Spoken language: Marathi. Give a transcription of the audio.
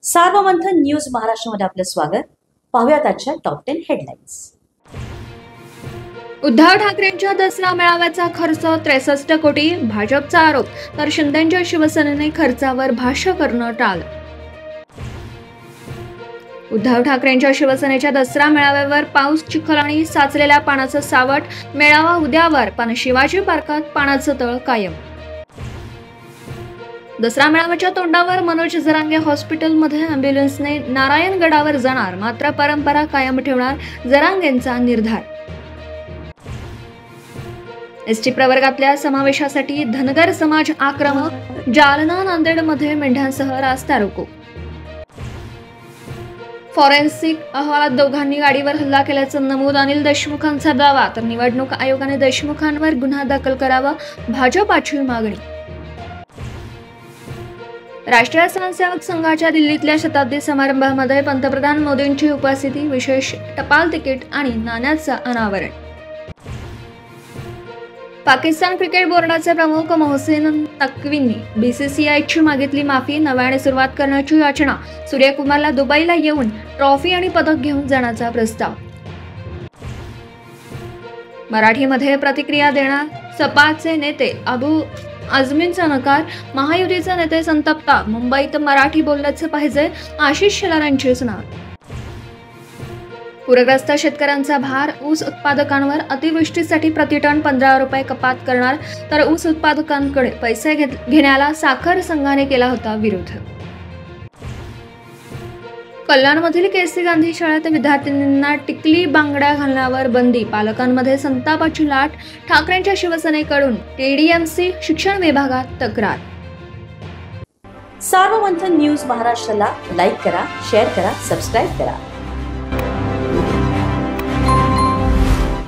सार्वमंथन न्यूज महाराष्ट्रामध्ये आपलं स्वागत। पाहूयात आजच्या टॉप 10 हेडलाईन्स। उद्धव ठाकरेंच्या दसरा मेळाव्याचा खर्च 63 कोटी, भाजपचा आरोप, तर शिंदेच्या शिवसेनेने खर्चावर भाष्य करणं टाळलं। उद्धव ठाकरेंच्या शिवसेनेच्या दसरा मेळाव्यावर पाऊस, चिखल आणि साचलेल्या पाण्याचं सावट, मेळावा उद्यावर, पण शिवाजी पार्कात पाण्याचं तळ कायम। दसरा मेळाव्याच्या तोंडावर मनोज जरांगे हॉस्पिटलमध्ये अँब्युलन्सने नारायणगडावर जाणार, मात्र परंपरा कायम ठेवणार, जरांगेंचा निर्धार। एसटी प्रवर्गातल्या समावेशासाठी धनगर समाज आक्रमक, जालना नांदेडमध्ये मेंढ्यांसह रास्ता रोको। फॉरेन्सिक अहवालात दोघांनी गाडीवर हल्ला केल्याचं नमूद, अनिल देशमुखांचा दावा, तर निवडणूक आयोगाने देशमुखांवर गुन्हा दाखल करावा, भाजपाची मागणी। राष्ट्रीय स्वयंसेवक संघाच्या दिल्लीतल्या शताब्दी समारंभामध्ये पंतप्रधान मोदींची उपस्थिती, विशेष टपाल तिकीट आणि नाण्याचं अनावरण। पाकिस्तान क्रिकेट बोर्डाचे प्रमुख मोहसिन नक्वींनी बीसीसीआयची मागितली माफी, नव्याने सुरुवात करण्याची याचना, सूर्यकुमारला दुबईला येऊन ट्रॉफी आणि पदक घेऊन जाण्याचा प्रस्ताव। मराठीमध्ये प्रतिक्रिया देणार सपाचे नेते, अबू आझमींचा नकार, महायुतीचे नेते संतप्ता, मुंबईत मराठी बोलल्याचे पाहिजे, आशिष शेलारांची सूचना। पूरग्रस्त शेतकऱ्यांचा भार, ऊस उत्पादकांवर, अतिवृष्टीसाठी प्रतिटन 15 रुपये कपात करणार, तर ऊस उत्पादकांकडे पैसे घेण्याला साखर संघाने केला होता विरोध। कल्याणमधील केसी गांधी शाळेत विद्यार्थिनींना टिकली बांगड्या घालण्यावर बंदी, पालकांमध्ये संतापाची लाट, ठाकरेंच्या शिवसेनेकडून टीडीएमसी शिक्षण विभागात तक्रार। सार्वमंथन न्यूज महाराष्ट्राला लाईक करा, शेअर करा, सबस्क्राईब करा।